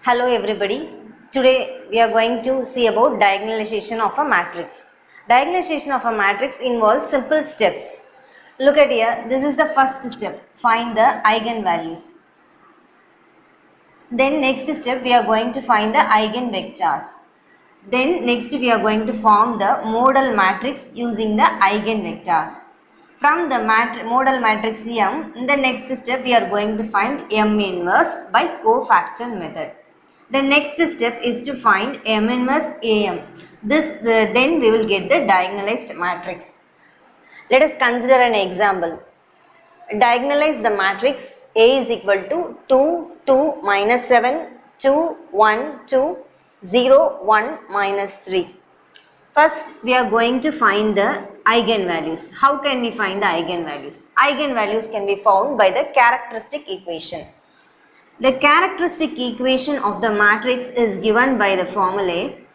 Hello everybody. Today we are going to see about diagonalization of a matrix. Diagonalization of a matrix involves simple steps. Look at here. This is the first step. Find the eigenvalues. Then next step we are going to find the eigenvectors. Then next we are going to form the modal matrix using the eigenvectors. From the modal matrix M, in the next step we are going to find M inverse by cofactor method. The next step is to find M inverse AM. Then we will get the diagonalized matrix. Let us consider an example. Diagonalize the matrix A is equal to 2, 2, minus 7, 2, 1, 2, 0, 1, minus 3. First, we are going to find the eigenvalues. How can we find the eigenvalues? Eigenvalues can be found by the characteristic equation. The characteristic equation of the matrix is given by the formulae.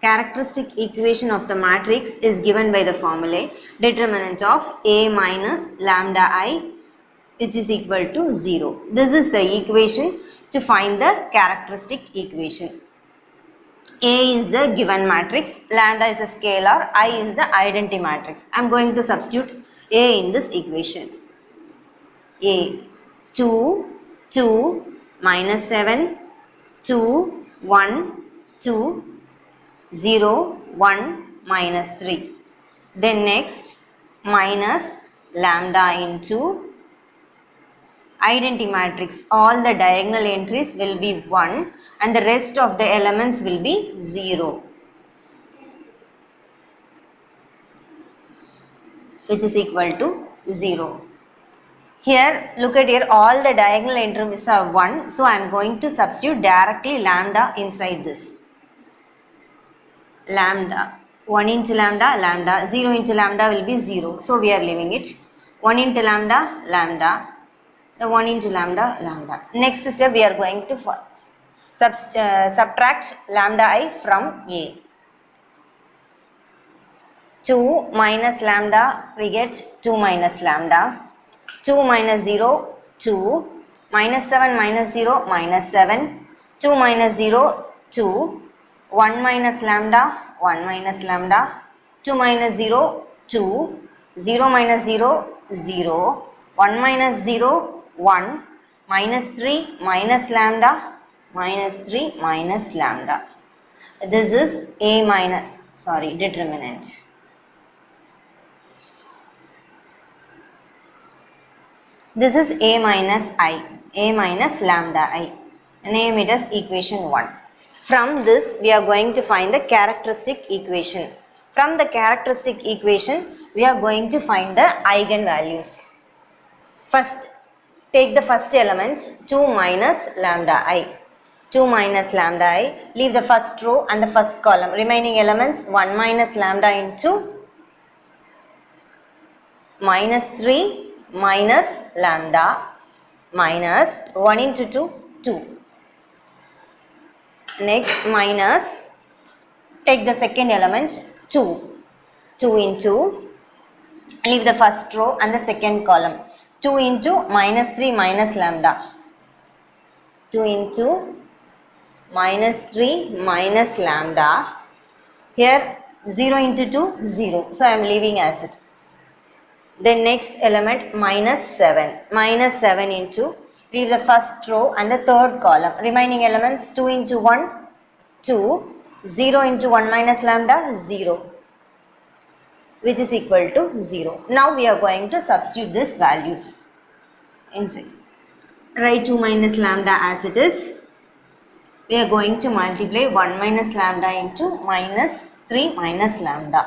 Characteristic equation of the matrix is given by the formulae determinant of A minus lambda I, which is equal to 0. This is the equation to find the characteristic equation. A is the given matrix, lambda is a scalar, I is the identity matrix. I am going to substitute A in this equation. A 2, 2, minus 7, 2, 1, 2, 0, 1, minus 3. Then next minus lambda into identity matrix. All the diagonal entries will be 1 and the rest of the elements will be 0, which is equal to 0. Here, look at here, all the diagonal entries are 1. So, I am going to substitute directly lambda inside this. Lambda, 1 into lambda, lambda, 0 into lambda will be 0. So, we are leaving it. 1 into lambda, lambda, the 1 into lambda, lambda. Next step, we are going to subtract lambda I from A. 2 minus lambda, we get 2 minus lambda. 2 minus 0, 2, minus 7 minus 0, minus 7, 2 minus 0, 2, 1 minus lambda, 1 minus lambda, 2 minus 0, 2, 0 minus 0, 0, 1 minus 0, 1, minus 3 minus lambda, minus 3 minus lambda. This is A minus, determinant. This is A minus I, A minus lambda I. Name it as equation 1. From this, we are going to find the characteristic equation. From the characteristic equation, we are going to find the eigenvalues. First, take the first element, 2 minus lambda I. 2 minus lambda I. Leave the first row and the first column. Remaining elements, 1 minus lambda into minus 3 minus lambda minus 1 into 2, 2. Next minus, take the second element 2. 2 into, leave the first row and the second column. 2 into minus 3 minus lambda. 2 into minus 3 minus lambda. Here 0 into 2, 0. So I am leaving as it. Then next element minus 7. Minus 7 into, leave the first row and the third column. Remaining elements 2 into 1, 2, 0 into 1 minus lambda, 0, which is equal to 0. Now we are going to substitute these values inside. Write 2 minus lambda as it is. We are going to multiply 1 minus lambda into minus 3 minus lambda.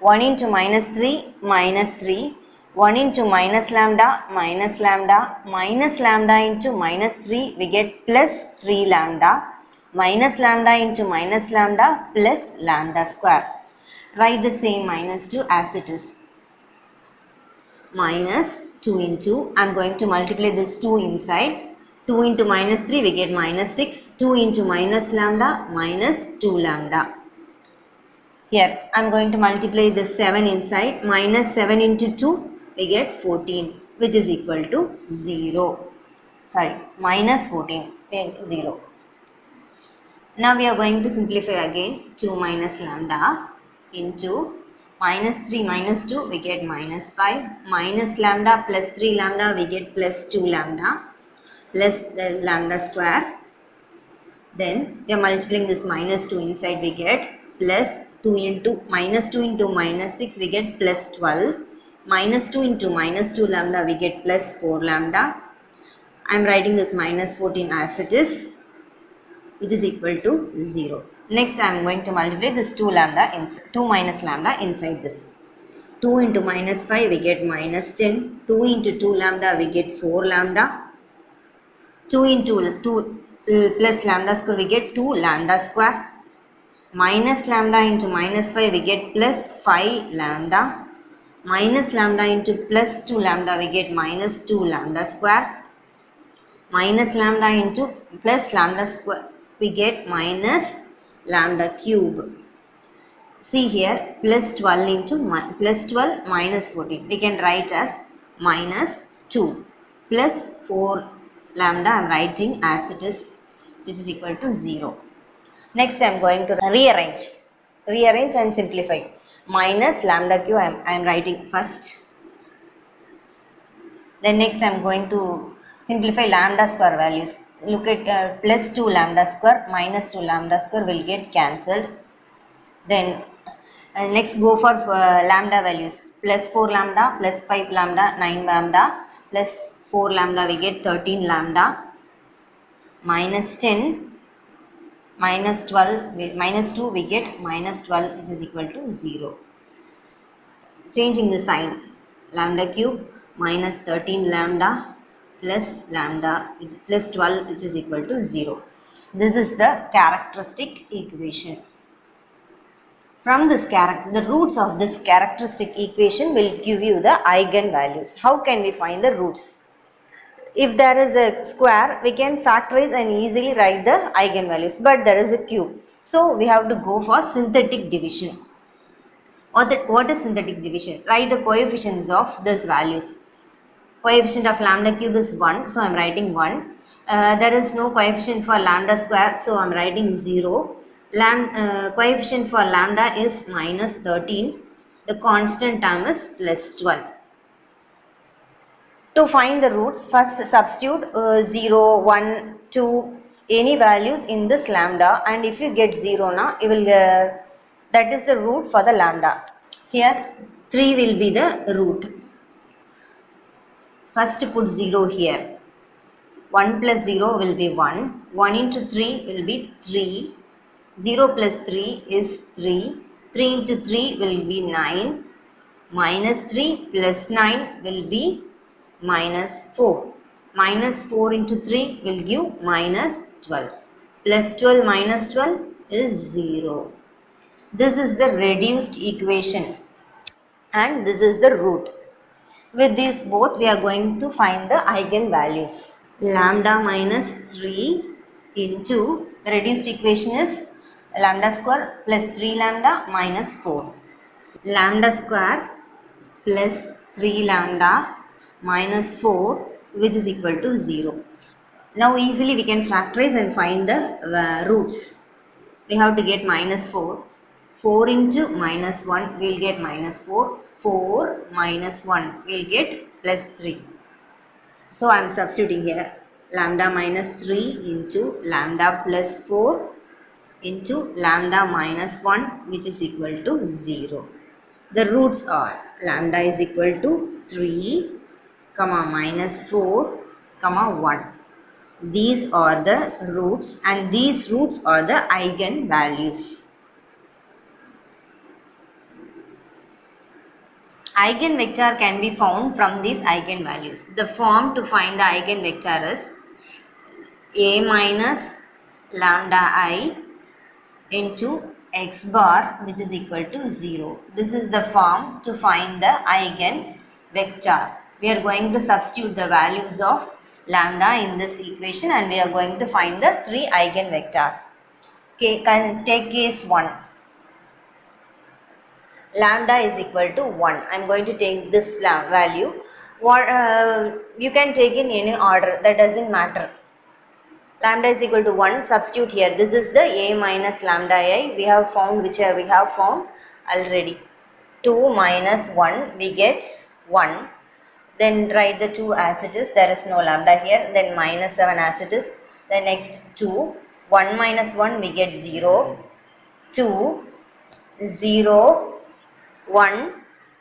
1 into minus 3, minus 3, 1 into minus lambda, minus lambda, minus lambda into minus 3, we get plus 3 lambda, minus lambda into minus lambda, plus lambda square. Write the same minus 2 as it is. Minus 2 into, I am going to multiply this 2 inside. 2 into minus 3, we get minus 6, 2 into minus lambda, minus 2 lambda. Here, I am going to multiply this 7 inside, minus 7 into 2, we get 14, which is equal to 0. Minus 14, 0. Now we are going to simplify again. 2 minus lambda into minus 3 minus 2 we get minus 5 minus lambda plus 3 lambda we get plus 2 lambda plus the lambda square. Then we are multiplying this minus 2 inside we get plus 2 into minus 6 we get plus 12 minus 2 into minus 2 lambda we get plus 4 lambda. I am writing this minus 14 as it is, which is equal to 0. Next I am going to multiply this 2 minus lambda inside this. 2 into minus 5 we get minus 10. 2 into 2 lambda we get 4 lambda. 2 into 2 plus lambda square we get 2 lambda square. Minus lambda into minus 5 we get plus 5 lambda. Minus lambda into plus 2 lambda we get minus 2 lambda square. Minus lambda into plus lambda square we get minus lambda cube. See here, plus 12 into plus 12 minus 14 we can write as minus 2 plus 4 lambda I am writing as it is, which is equal to 0. Next I am going to rearrange and simplify. Minus lambda cube I am writing first. Then next I am going to simplify lambda square values. Look at plus 2 lambda square minus 2 lambda square will get cancelled. Then next go for lambda values. Plus 4 lambda, plus 5 lambda, 9 lambda, plus 4 lambda we get 13 lambda, minus 10, minus 12, minus 2 we get minus 12, which is equal to 0. Changing the sign, lambda cube minus 13 lambda plus lambda plus 12, which is equal to 0. This is the characteristic equation. From this the roots of this characteristic equation will give you the eigenvalues. How can we find the roots? If there is a square, we can factorize and easily write the eigenvalues, but there is a cube. So we have to go for synthetic division. What is synthetic division? Write the coefficients of these values. Coefficient of lambda cube is 1, so I am writing 1. There is no coefficient for lambda square, so I am writing 0. Coefficient for lambda is minus 13. The constant term is plus 12. To find the roots, first substitute 0, 1, 2, any values in this lambda, and if you get 0 now, you will that is the root for the lambda. Here 3 will be the root. First put 0 here. 1 plus 0 will be 1. 1 into 3 will be 3. 0 plus 3 is 3. 3 into 3 will be 9. Minus 3 plus 9 will be minus 4. Minus 4 into 3 will give minus 12. Plus 12 minus 12 is 0. This is the reduced equation and this is the root. With these both we are going to find the eigenvalues. Lambda minus 3 into the reduced equation is lambda square plus 3 lambda minus 4. Lambda square plus 3 lambda minus 4, which is equal to 0. Now easily we can factorize and find the roots. We have to get minus 4. 4 into minus 1 we will get minus 4. 4 minus 1 we will get plus 3. So I am substituting here lambda minus 3 into lambda plus 4 into lambda minus 1, which is equal to 0. The roots are lambda is equal to 3, minus 4, 1. These are the roots and these roots are the eigenvalues. Eigenvector can be found from these eigenvalues. The form to find the eigenvector is A minus lambda I into x bar, which is equal to 0. This is the form to find the eigenvector. We are going to substitute the values of lambda in this equation and we are going to find the 3 eigenvectors. Okay, take case 1. Lambda is equal to 1. I am going to take this value. You can take in any order, that doesn't matter. Lambda is equal to 1, substitute here. This is the a minus lambda I. We have found which we have found already. 2 minus 1, we get 1. Then write the 2 as it is. There is no lambda here. Then minus 7 as it is. Then next 2. 1 minus 1, we get 0. 2, 0, 1.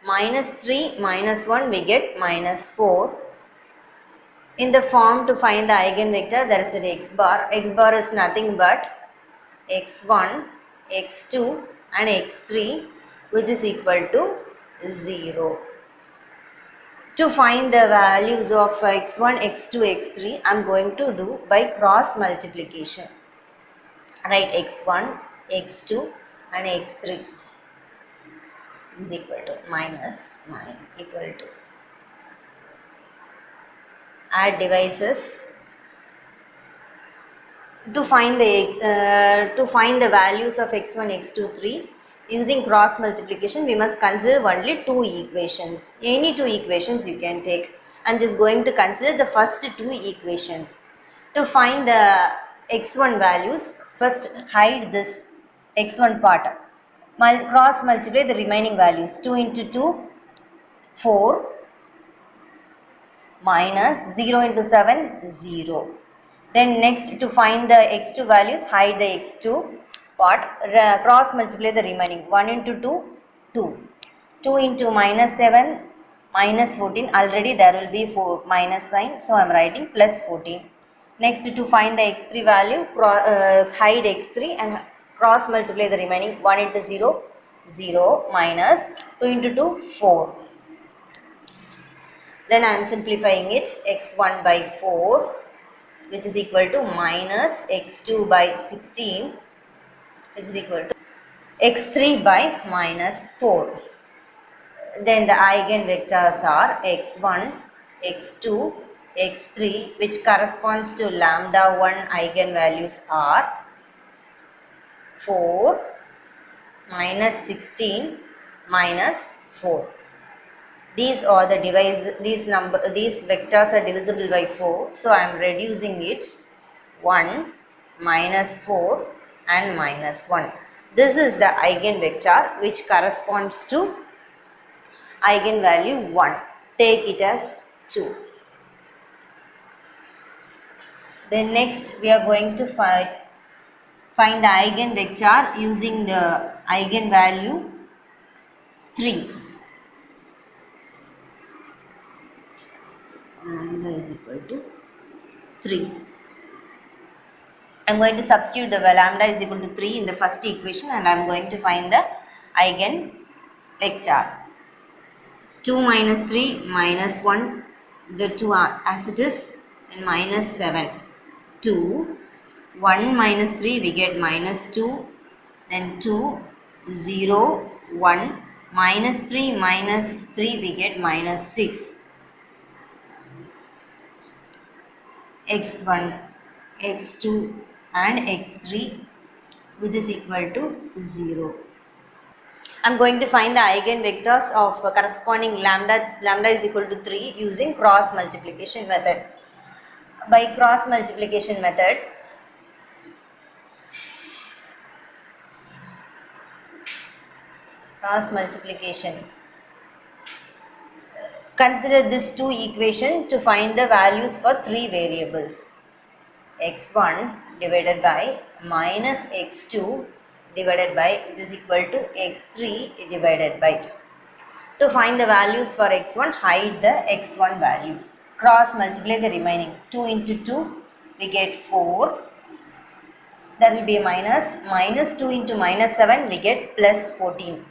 Minus 3 minus 1, we get minus 4. In the form to find the eigenvector, there is an x bar. X bar is nothing but x1, x2 and x3, which is equal to 0. To find the values of x1, x2, x3, I am going to do by cross multiplication. Write x1, x2 and x3 is equal to minus 9 equal to. Add divisors. To find the values of x1, x2, 3, using cross multiplication, we must consider only 2 equations. Any 2 equations you can take. I am just going to consider the first 2 equations. To find the x1 values, first hide this x1 part. Cross multiply the remaining values. 2 into 2, 4. Minus 0 into 7, 0. Then next, to find the x2 values, hide the x2 part, cross multiply the remaining. 1 into 2, 2. 2 into minus 7, minus 14. Already there will be minus sign, so I am writing plus 14. Next, to find the x3 value, hide x3 and cross multiply the remaining. 1 into 0, 0, minus 2 into 2, 4. Then I am simplifying it, x1 by 4, which is equal to minus x2 by 16, which is equal to x3 by minus 4. Then the eigenvectors are x1, x2, x3, which corresponds to lambda 1 eigenvalues are 4, minus 16, minus 4. These are the these vectors are divisible by 4, so I am reducing it 1, minus 4 and minus 1. This is the eigenvector which corresponds to eigenvalue 1. Take it as 2. Then next we are going to find the eigenvector using the eigenvalue 3. Lambda is equal to 3. I am going to substitute the lambda is equal to 3 in the first equation and I am going to find the eigenvector. 2 minus 3 minus 1, the 2 are as it is, and minus 7. 2, 1 minus 3 we get minus 2, then 2, 0, 1, minus 3 we get minus 6. x1, x2 and x3, which is equal to 0. I am going to find the eigenvectors of corresponding lambda is equal to 3 using cross multiplication method. By cross multiplication method, consider these 2 equations to find the values for 3 variables. x1 divided by minus x2 divided by, which is equal to x3 divided by. To find the values for x1, hide the x1 values. Cross multiply the remaining. 2 into 2, we get 4. There will be a minus. Minus 2 into minus 7, we get plus 14.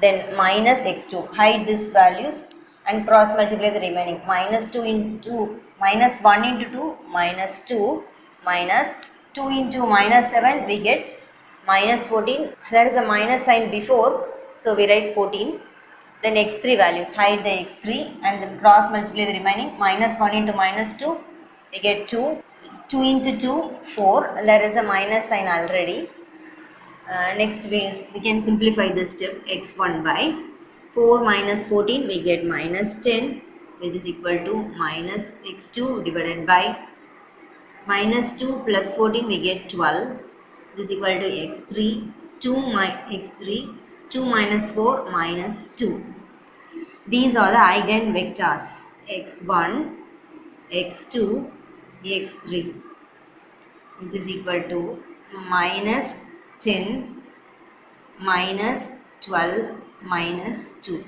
Then minus x2, hide these values and cross multiply the remaining. Minus 2 into minus 1 into 2, minus 2, minus 2 into minus 7, we get minus 14. There is a minus sign before, so we write 14. Then x3 values, hide the x3 and then cross multiply the remaining. Minus 1 into minus 2, we get 2. 2 into 2, 4. There is a minus sign already. Next we can simplify this step. X1 by 4 minus 14, we get minus 10, which is equal to minus x2 divided by minus 2 plus 14 we get 12. This is equal to x3, 2 x3, 2 minus 4 minus 2. These are the eigenvectors x1, x2, x3, which is equal to minus 10, minus 12, minus 2.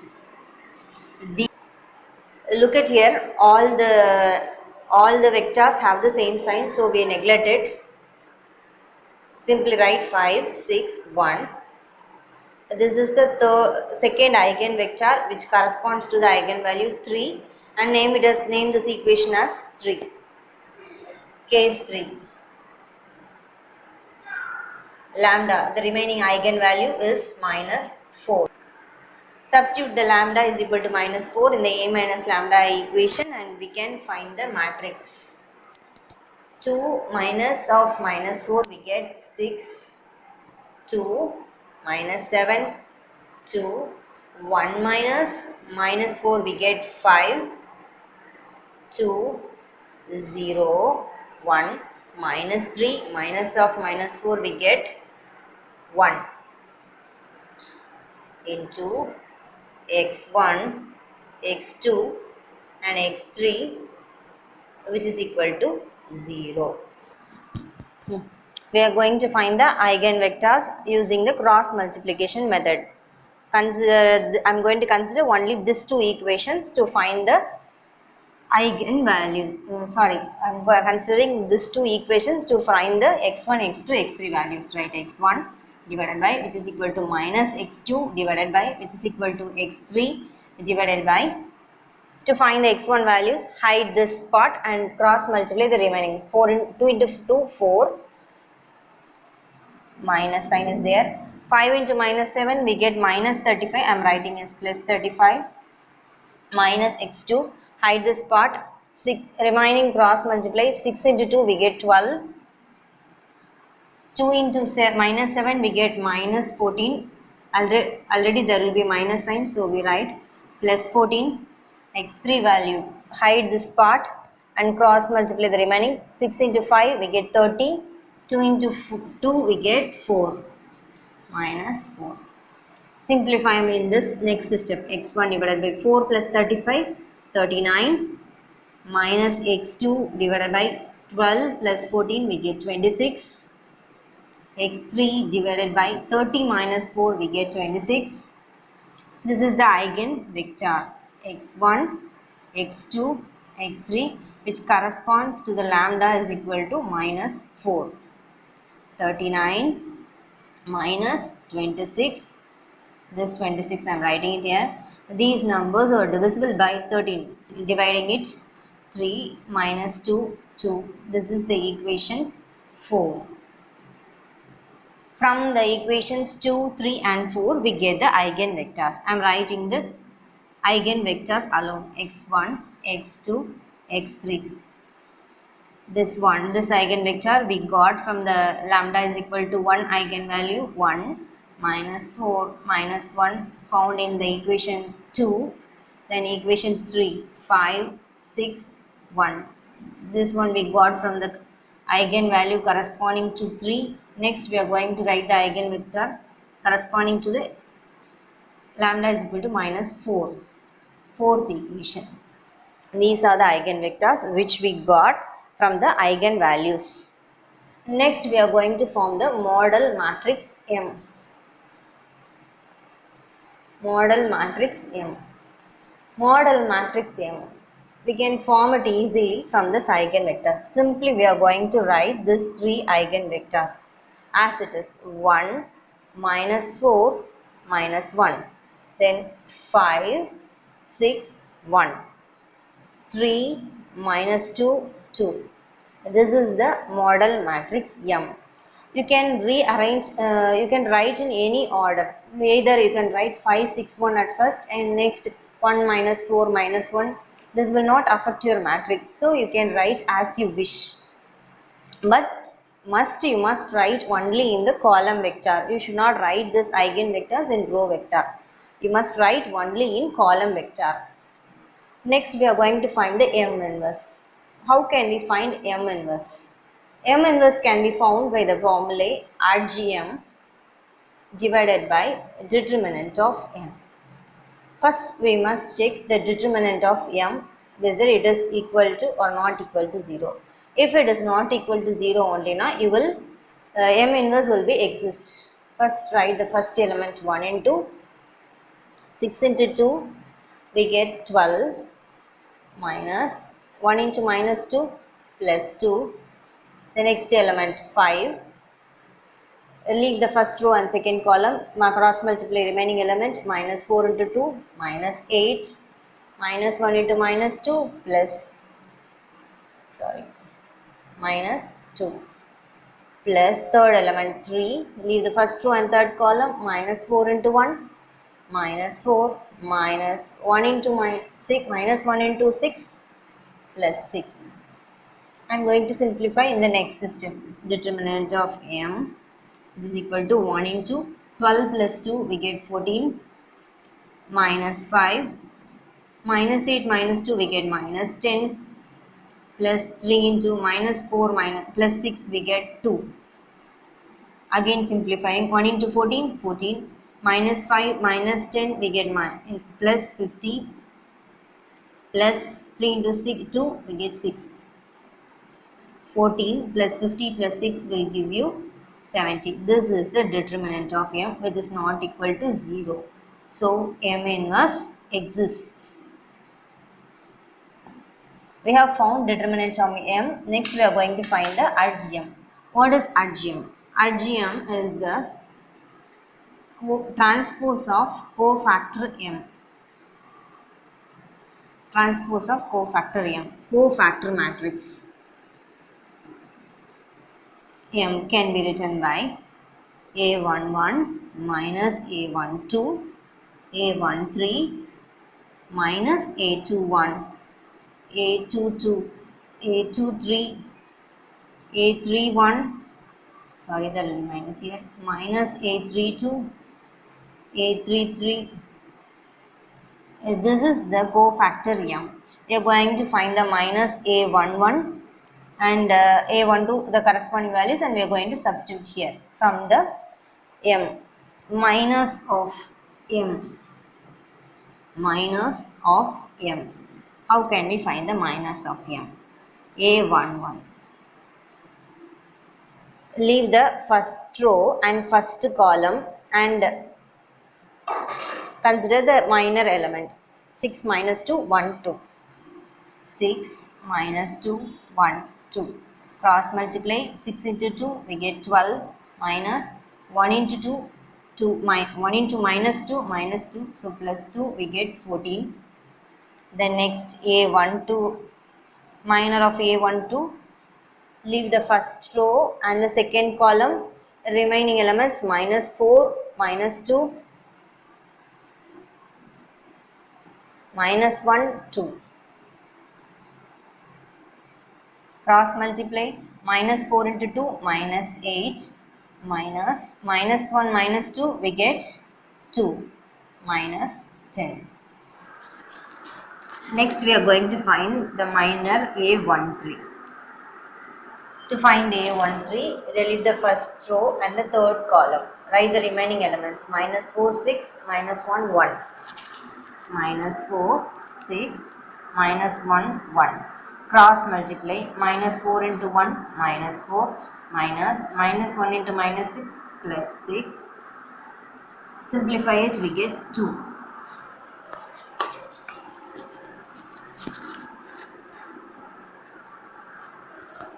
Look at here, all the vectors have the same sign, so we neglect it. Simply write 5, 6, 1. This is the second eigenvector which corresponds to the eigenvalue 3, and name this equation as 3. Case 3. Lambda, the remaining eigenvalue is minus 4. Substitute the lambda is equal to minus 4 in the A minus lambda equation, and we can find the matrix. 2 minus of minus 4 we get 6, 2, minus 7, 2, 1 minus 4 we get 5, 2, 0, 1, minus 3, minus of minus 4 we get 1 into x1, x2 and x3, which is equal to 0. We are going to find the eigenvectors using the cross multiplication method. I am going to consider only these two equations to find the eigenvalue. I am considering these two equations to find the x1, x2, x3 values. Right, x1 divided by which is equal to minus x2 divided by which is equal to x3 divided by. To find the x1 values, hide this part and cross multiply the remaining. 2 into 2, 4. Minus sign is there. 5 into minus 7 we get minus 35. I am writing as plus 35. Minus x2. Hide this part. Remaining cross multiply. 6 into 2 we get 12. 2 into minus 7 we get minus 14. Already there will be minus sign, so we write plus 14. x3 value, hide this part and cross multiply the remaining. 6 into 5 we get 30. 2 into 2 we get 4 minus 4. Simplify in this next step. x1 divided by 4 plus 35, 39, minus x2 divided by 12 plus 14 we get 26. x3 divided by 30 minus 4 we get 26. This is the eigenvector x1, x2, x3, which corresponds to the lambda is equal to minus 4. 39 minus 26. This 26 I am writing it here. These numbers are divisible by 13. Dividing it, 3 minus 2, 2. This is the equation 4. From the equations 2, 3 and 4 we get the eigenvectors. I am writing the eigenvectors alone. x1, x2, x3. This eigenvector we got from the lambda is equal to 1 eigenvalue 1 minus 4 minus 1 found in the equation 2. Then equation 3, 5, 6, 1. This one we got from the eigenvalue corresponding to 3. Next we are going to write the eigenvector corresponding to the lambda is equal to minus 4. Fourth equation. These are the eigenvectors which we got from the eigenvalues. Next we are going to form the model matrix M. Model matrix M. Model matrix M. We can form it easily from this eigenvectors. Simply we are going to write these three eigenvectors as it is: 1, minus 4, minus 1. Then 5, 6, 1. 3, minus 2, 2. This is the model matrix M. You can rearrange, you can write in any order. Either you can write 5, 6, 1 at first and next 1 minus 4 minus 1. This will not affect your matrix. So you can write as you wish. But you must write only in the column vector. You should not write this eigenvectors in row vector. You must write only in column vector. Next we are going to find the M inverse. How can we find M inverse? M inverse can be found by the formula RGM divided by determinant of M. First, we must check the determinant of M, whether it is equal to or not equal to 0. If it is not equal to 0 only, you will M inverse will be exist. First, write the first element 1 into 6 into 2, we get 12 minus 1 into minus 2 plus 2. The next element 5. Leave the first row and second column, cross multiply remaining element minus 4 into 2 minus 8 minus 1 into minus 2 minus 2 plus third element 3, leave the first row and third column minus 4 into 1 minus 4 minus 1 into 6 minus 1 into 6 plus 6. I am going to simplify in the next system. Determinant of M is equal to 1 into 12 plus 2, we get 14 minus 5 minus 8 minus 2, we get minus 10 plus 3 into minus 4 minus plus 6, we get 2. Again simplifying, 1 into 14 minus 5 minus 10, we get plus 50 plus 3 into 6 2, we get 6. 14 plus 50 plus 6 will give you 70. This is the determinant of M, which is not equal to 0. So M inverse exists. We have found determinant of M. Next we are going to find the RGM. What is RGM? RGM is the transpose of cofactor M. Transpose of cofactor M. Cofactor matrix M can be written by A11 minus A12, A13 minus A21, A22, A23, A31, sorry the minus here, minus A32, A33. This is the cofactor M. We are going to find the minus A11 and A12, the corresponding values, and we are going to substitute here from the M. Minus of M. Minus of M. How can we find the minus of M? A11. Leave the first row and first column and consider the minor element. 6 minus 2, 1, 2. 6 minus 2, 1, 2. Cross multiply 6 into 2, we get 12 minus 1 into 2, 1 into minus 2, minus 2. So plus 2, we get 14. Then next A12, minor of A12. Leave the first row and the second column. Remaining elements minus 4, minus 2, minus 1, 2. Cross multiply minus 4 into 2, minus 8, minus 1, minus 2, we get 2, minus 10. Next we are going to find the minor A13. To find A13, delete the first row and the third column. Write the remaining elements minus 4, 6, minus 1, 1. Minus 4, 6, minus 1, 1. Cross multiply minus 4 into 1, minus 4, minus 1 into minus 6, plus 6. Simplify it, we get 2.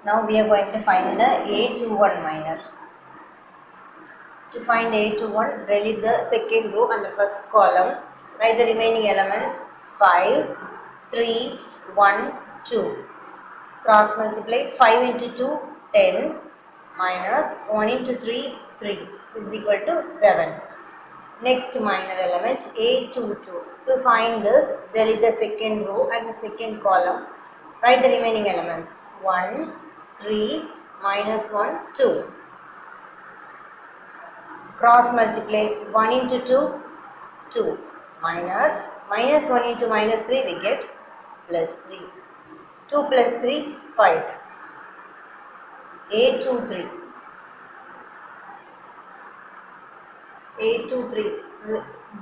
Now we are going to find the A21 minor. To find A21, delete the second row and the first column. Write the remaining elements 5, 3, 1, 2. Cross multiply 5 into 2, 10, minus 1 into 3, 3 is equal to 7. Next minor element A22. To find this, delete the second row and the second column. Write the remaining elements 1, 3, minus 1, 2. Cross multiply 1 into 2, 2. Minus 1 into minus 3, we get plus 3. 2 plus 3, 5. 8, 2, 3. 8, 2, 3.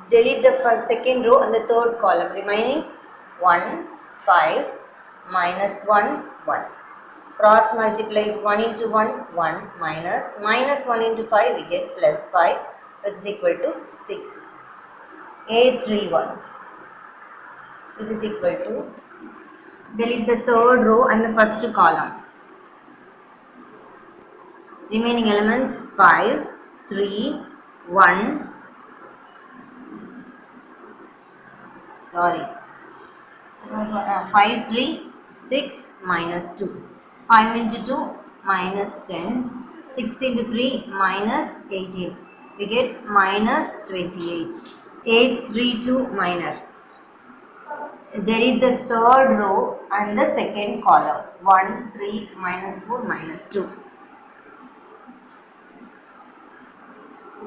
Delete the first, second row and the third column. Remaining 1, 5, minus 1, 1. Cross multiply 1 into 1, 1 minus 1 into 5 we get plus 5, which is equal to 6. 8, 3, 1, which is equal to, delete the third row and the first column. Remaining elements 5, 3, 1, sorry, 5, 3, 6 minus 2. 5 into 2 minus 10. 6 into 3 minus 18. We get minus 28. 8, 3, 2 minor. Delete the third row and the second column. 1, 3, minus 4, minus 2.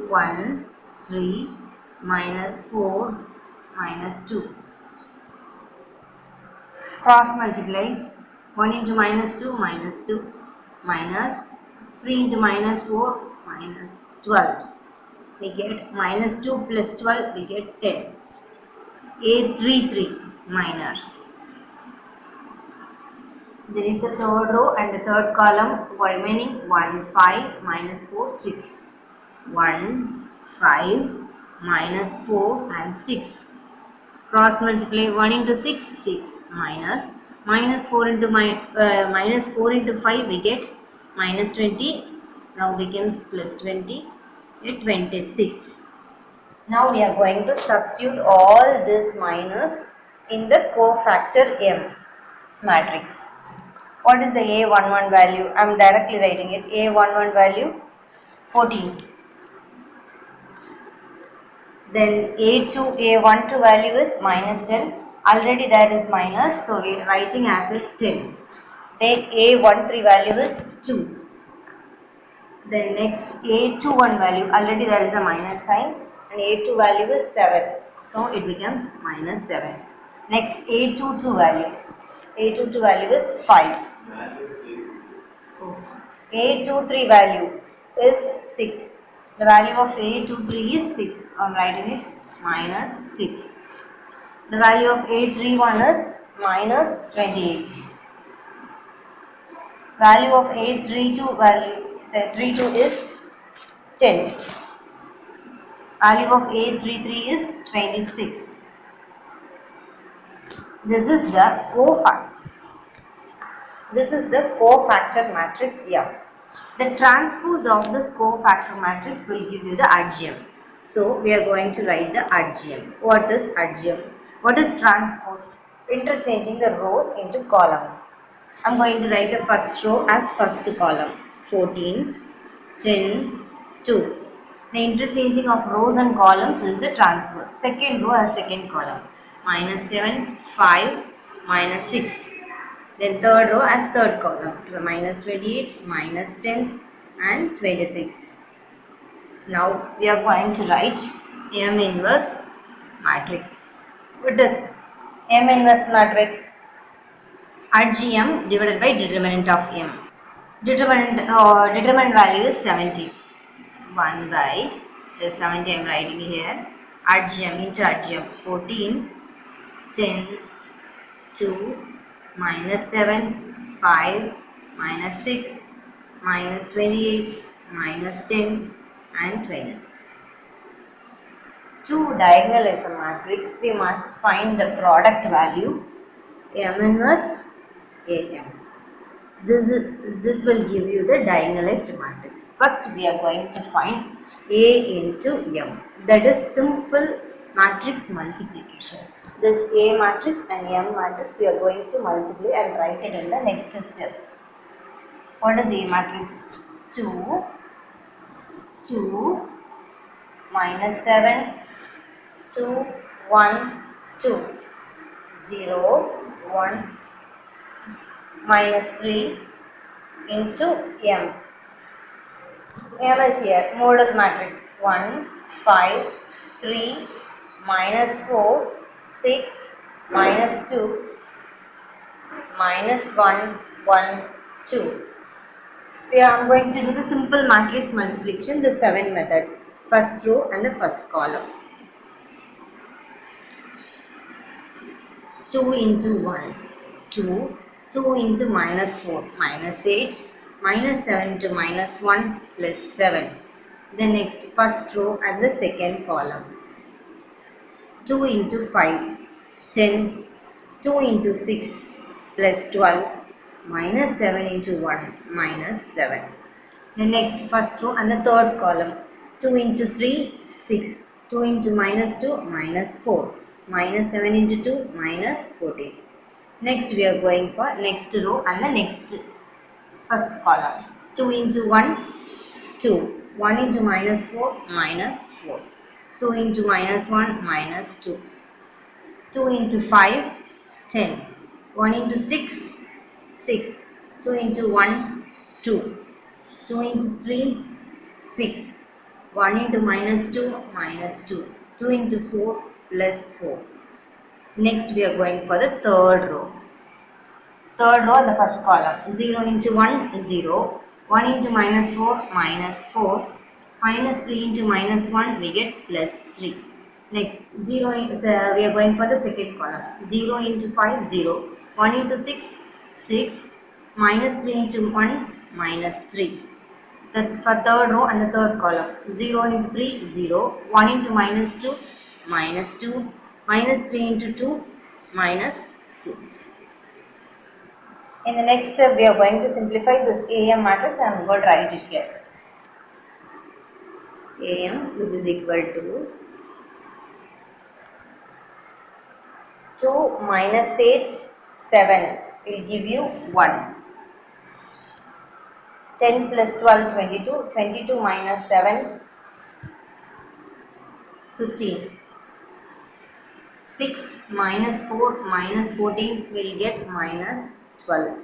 1, 3, minus 4, minus 2. Cross multiply 1 into minus 2 minus 3 into minus 4 minus 12. We get minus 2 plus 12 we get 10. 8, 3, 3 minor. Delete the third row and the third column. Remaining 1, 5 minus 4, 6. 1, 5 minus 4 and 6. Cross multiply 1 into 6, 6 minus 4 into minus 4 into 5 we get minus 20. Now becomes plus 20 at 26. Now we are going to substitute all this minus in the cofactor M matrix. What is the A11 value? I am directly writing it. A11 value 14. Then A12 value is minus 10. Already there is minus, so we are writing as a 10. Then A13 value is 2. Then next A21 value, already there is a minus sign, and A2 value is 7. So it becomes minus 7. Next A22 value. A22 value is 5. A23 value is 6. The value of A23 is 6. I am writing it minus 6. The value of A31 is minus 28. Value of A32 is 10. Value of A33 is 26. This is the cofactor matrix here. The transpose of this cofactor matrix will give you the adjoint. So we are going to write the adjoint. What is adjoint? What is transpose? Interchanging the rows into columns. I am going to write the first row as first column. 14, 10, 2. The interchanging of rows and columns is the transpose. Second row as second column. Minus 7, 5, minus 6. Then third row as third column. Minus 28, minus 10 and 26. Now we are going to write M inverse matrix. What is M inverse matrix? Adjoint divided by determinant of M. Determinant value is 70. 1 by the 70 I am writing here. Adjoint into adjoint 14, 10, 2, minus 7, 5, minus 6, minus 28, minus 10 and 26. To diagonalize a matrix, we must find the product value M inverse AM. This will give you the diagonalized matrix. First we are going to find A into M. That is simple matrix multiplication. This A matrix and M matrix we are going to multiply and write it in the next step. What is A matrix? 2, 2, minus 7, 2, 1, 2, 0, 1, minus 3 into M. M is here, modal matrix 1, 5, 3, minus 4, 6, minus 2, minus 1, 1, 2. We are going to do the simple matrix multiplication, the 7 method. First row and the first column. 2 into 1, 2, 2 into minus 4, minus 8, minus 7 into minus 1 plus 7. The next first row and the second column. 2 into 5, 10, 2 into 6 plus 12, minus 7 into 1, minus 7. The next first row and the third column. 2 into 3, 6. 2 into minus 2, minus 4. Minus 7 into 2, minus 14. Next we are going for next row and the next first column. 2 into 1, 2. 1 into minus 4, minus 4. 2 into minus 1, minus 2. 2 into 5, 10. 1 into 6, 6. 2 into 1, 2. 2 into 3, 6. 1 into minus 2, minus 2. 2 into 4, plus 4. Next we are going for the third row. Third row, the first column. 0 into 1, 0. 1 into minus 4, minus 4. Minus 3 into minus 1, we get plus 3. Next, we are going for the second column. 0 into 5, 0. 1 into 6, 6. Minus 3 into 1, minus 3. For third row and the third column. 0 into 3, 0. 1 into minus 2, minus 2. Minus 3 into 2, minus 6. In the next step, we are going to simplify this AM matrix. I am going to write it here. AM, which is equal to 2 minus 8, 7 will give you 1. 10 plus 12, 22. 22 minus 7, 15. 6 minus 4 minus 14 will get minus 12.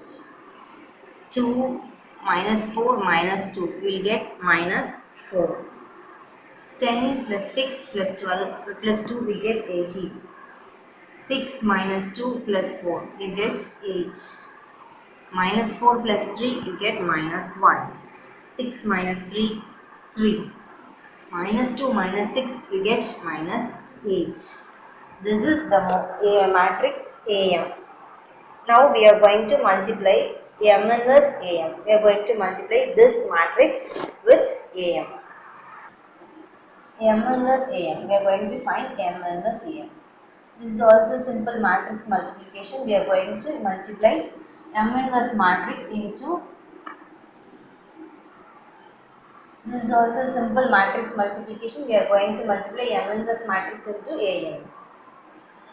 2 minus 4 minus 2 will get minus 4. 10 plus 6 plus 12 plus 2 we get 18. 6 minus 2 plus 4 we get 8. Minus 4 plus 3 we get minus 1. 6 minus 3, 3. Minus 2 minus 6 we get minus 8. This is the matrix AM. Now we are going to multiply M inverse AM. We are going to multiply this matrix with AM. M inverse AM. We are going to find M inverse AM. This is also simple matrix multiplication. We are going to multiply M inverse matrix into. This is also simple matrix multiplication. We are going to multiply M inverse matrix into AM.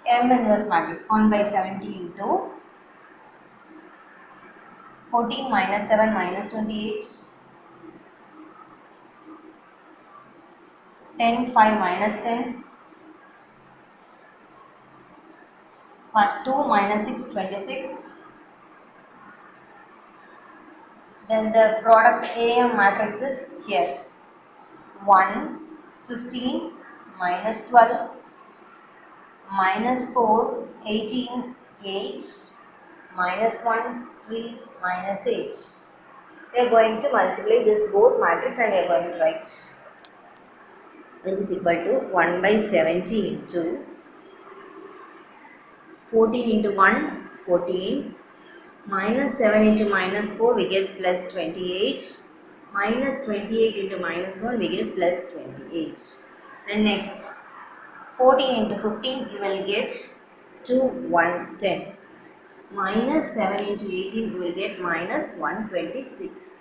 M inverse matrix 1 by 70 into 14 minus 7 minus 28. 10, 5 minus 10. 2 minus 6, 26. Then the product AM matrix is here. 1, 15, minus 12, minus 4, 18, 8, minus 1, 3, minus 8. We are going to multiply this both matrix and we are going to write, which is equal to 1 by 70 into 14 into 1, 14. Minus 7 into minus 4 we get plus 28. Minus 28 into minus 1 we get plus 28. Then next 14 into 15 you will get 2, 110. Minus 7 into 18 you will get minus 126.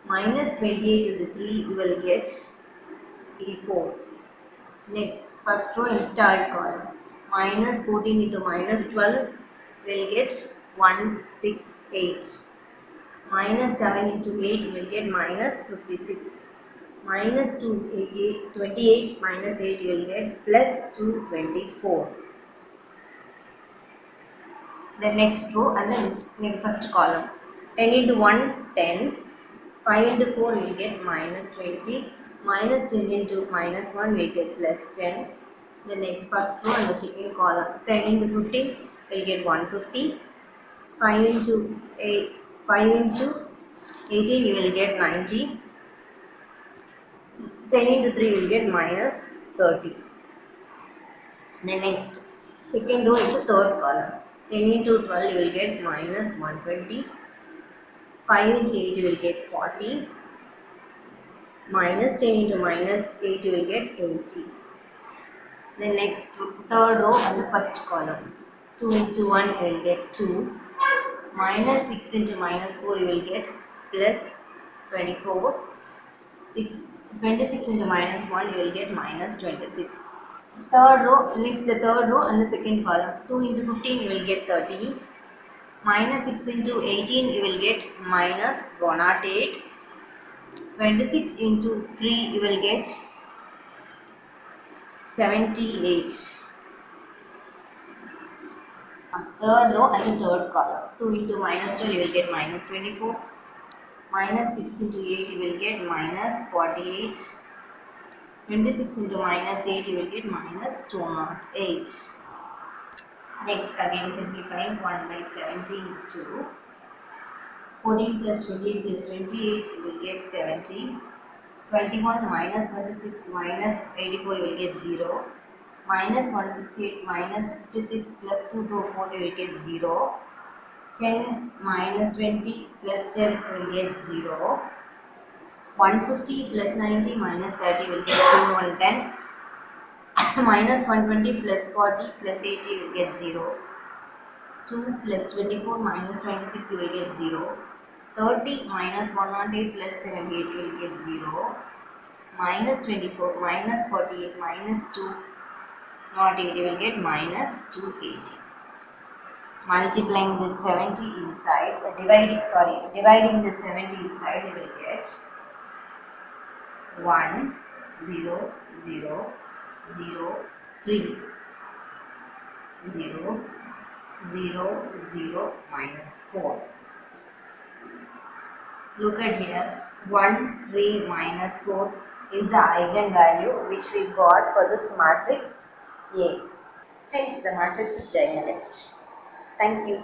Minus 28 into 3 you will get 84. Next first row in third column. Minus 14 into minus 12 will get 168. Minus 7 into 8 will get minus 56. Minus 28 minus 8 you will get plus 224. The next row and the first column. 10 into 1, 10. 5 into 4 will get minus 20. Minus 10 into minus 1 will get plus 10. The next first row and the second column. 10 into 15 will get 150. 5 into 8, 5 into 18 you will get 90. 10 into 3 will get minus 30. Then next, second row into third column. 10 into 12 you will get minus 120. 5 into 8 you will get 40. Minus 10 into minus 8 you will get 80. Then next, third row and the first column. 2 into 1 you will get 2. Minus 6 into minus 4 you will get plus 24. 26 into minus 1 you will get minus 26. Third row, next the third row and the second column. 2 into 15 you will get 30. Minus 6 into 18 you will get minus 108. 26 into 3 you will get 78. Third row and the third column. 2 into minus 12 you will get minus 24. Minus 6 into 8 you will get minus 48. 26 into minus 8 you will get minus 208. Next again simplifying 1 by 17 to 14 plus 28 plus 28 you will get 70. 21 minus 26 minus 84 you will get 0. Minus 168 minus 56 plus 2 to 4 you will get 0. 10 minus 20 plus 10 you will get 0. 150 plus 90 minus 30 will get 210. Minus 120 plus 40 plus 80 you will get 0. 2 plus 24 minus 26 you will get 0. 30 minus 108 plus 78 you will get 0. Minus 24 minus 48 minus 208 you will get minus 280. Multiplying this 70 inside, dividing this 70 inside you will get 1, 0, 0, 0, 3, 0, 0, 0, minus 4. Look at here, 1, 3, minus 4 is the eigenvalue which we got for this matrix A. Hence the matrix is diagonalized. Thank you.